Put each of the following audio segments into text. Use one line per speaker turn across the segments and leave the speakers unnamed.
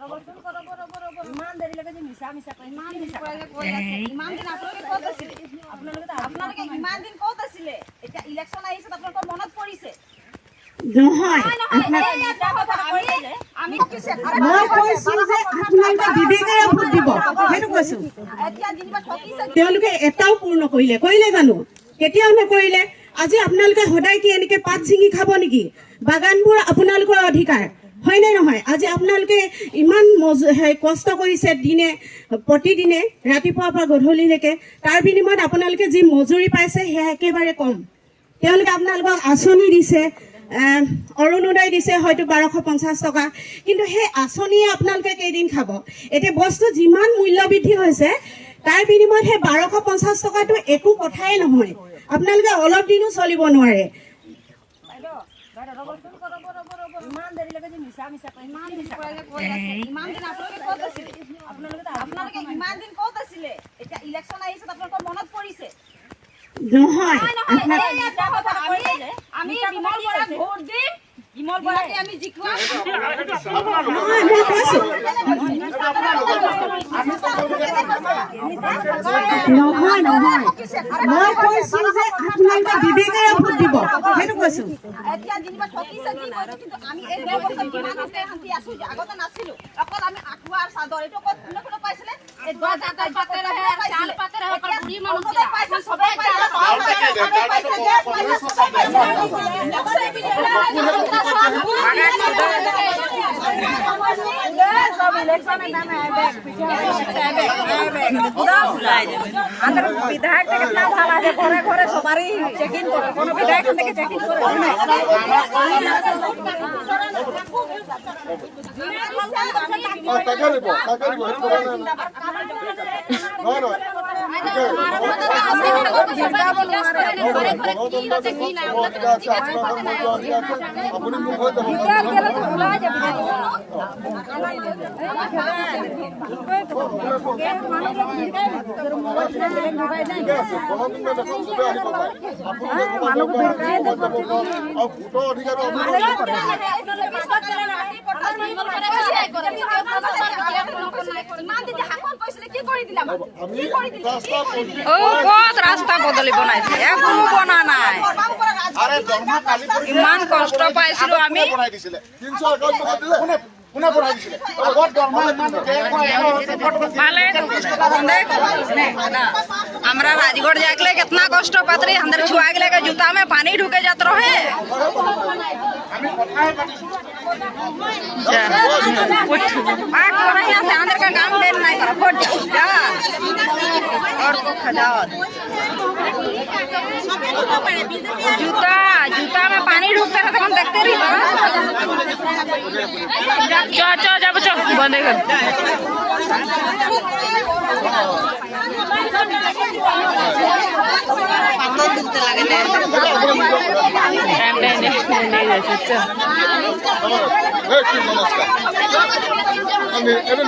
ইমান দেৰি লাগে যে মিছা মিছা কয় ইমান দিন কৈ আছে ইমান দিন আপোনালোকে ক'ত আছিলে আপোনালোকে ইমান দিন ক'ত আছিলে এতিয়া ইলেকশ্যন আহিছে আপোনালোকৰ মনত পৰিছে
নহয়
আমি
মই কৈছো যে আপোনালোকে বিবেকেৰে ভোট দিব সেইটো কৈছো
এতিয়া যেনিবা ঠকিছে
তেওঁলোকে এটাও পূৰ্ণ কৰিলে জানো কেতিয়াও নকৰিলে আজি আপোনালোকে সদায় কি এনেকে পাত ছিঙি খাব নেকি বাগানবোৰ আপোনালোকৰ অধিকাৰ হয় নে নহয় আজি আপোনালোকে ইমান কষ্ট কৰিছে দিনে প্ৰতিদিনে ৰাতিপুৱাৰ পৰা গধূলিলৈকে তাৰ বিনিময়ত আপোনালোকে যি মজুৰি পাইছে সেয়া একেবাৰে কম তেওঁলোকে আপোনালোকক আঁচনি দিছে অৰুণোদয় দিছে হয়তো 1250 টকা কিন্তু সেই আঁচনিয়ে আপোনালোকে কেইদিন খাব এতিয়া বস্তু যিমান মূল্য বৃদ্ধি হৈছে তাৰ বিনিময়ত সেই 1250 টকাটো একো কথাই নহয় আপোনালোকে অলপ দিনো চলিব নোৱাৰে
ইমান দেৰি লাগে যে মিছা মিছা কয় ইমান দিন কৈ আছে ইমান দিন আপোনালোকে ক'ত আছিলে আপোনালোকে ইমান দিন ক'ত আছিলে এতিয়া ইলেকশ্যন আহিছে আপোনালোকৰ মনত পৰিছে
নহয়
আমি বিমল বৰাক ভোট দিম বিমল বৰাকে আমি জিকুৱাম
নহয় নহয় মই কৈছো যে আপোনালোকে বিবেকেৰে ভোট দিব সেইটো কৈছো
এতিয়া যেনিবা ঠকিছে কি কৈছে কিন্তু আমি এই ব্যৱস্থা কিমান শান্তি আছো আগতে নাছিলো অকল আমি আঁঠুৱা আৰু চাদৰ এইটো ক'ত কোনে পাইছিলে এই দহ জাতৰ পাতে ৰহে চাল পাতে ৰহে অকল বুঢ়ী মানুহ পাইছে সবাই পাইছে বিধায়ক কিतना ভালো আছে ঘরে ঘরে সবারই চেকিং করে কোন বিধায়ক থেকে চেকিং করে
রাস্তা বদলি বনাইছে এখনো বনা নাই ইমান কষ্ট পাইছিলো আমি हमरा राजगढ़ जाके कितना कष्ट पात्री अंदर छुआ गए जूता में पानी ढुके जात रहे अंदर का काम नहीं और जूता जूता में पानी ढुकता है तो हम देखते रही जब बंद कर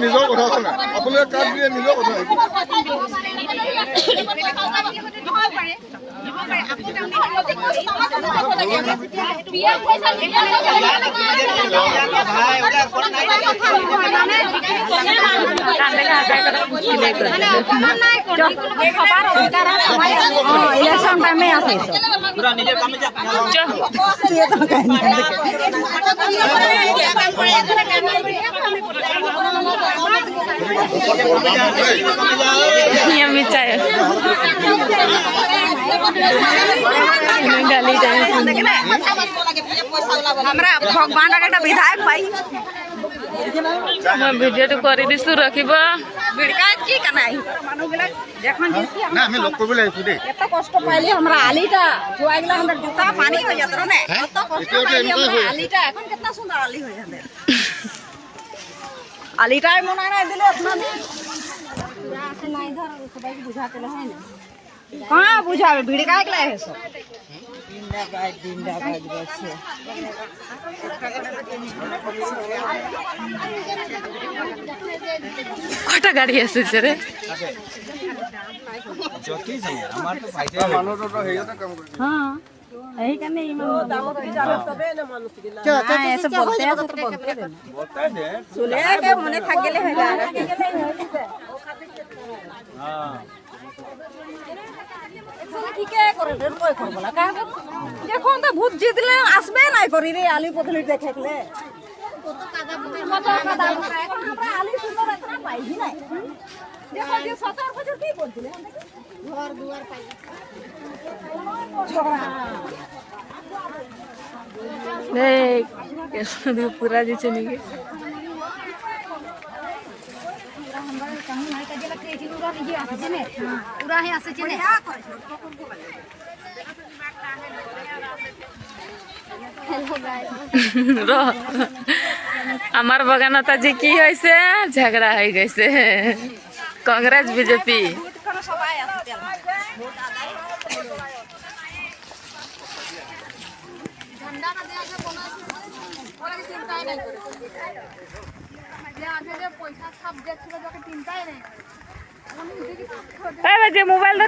নিজৰ কথা আছে না আপোনালোকে কাৰ্ড দিয়ে নিজৰ কথা
ইলেকশন টাইমে আছে
हमरा भगवान একটা বিধায়ক পাই ভিডিও তো কৰি দিছো ৰাখিব বিড়কাত কি কানাই মানুহবিলাক যখন
না আমি লক কৰিব লাগিব দেই
এত কষ্ট পাইলি আমরা আলিটা জুয়াইলা আমরা জুতা পানি হয়ে যেত না এত কষ্ট পাইলি আমরা আলিটা এখন কিतना সুন্দর আলি হয়ে যাবে আলিটাই মনে নাই দিলে আপনাদের
আছে নাই ধর সবাইকে বুঝাতে হয় না
कहाँ बुझावे भिड़का के लाए सब কটা গাড়ি আছে রে
যতি যায় আমার তো ফাইটে মানুষ তো হেইতে কাম করে
हां এইখানে এসে বলতে আছে তো বলতে দেন চলে আগে মনে থাকলে হয় না ঠিকই করে দেন কই করব না কাজ যখন তো ভূত জিতলে আসবে নাই করি রে আলি পথলি দেখলে কত কাদা এখন আমরা আলি সুন্দর একটা পাইছি না দেখো যে 17 বছর কি করছিলে ঘর দুয়ার পাই पूरा जैसे नहीं আমার বাগানতা যে কি হয়েছে ঝগড়া হয়ে গেছে কংগ্রেস বিজেপি মোবাইল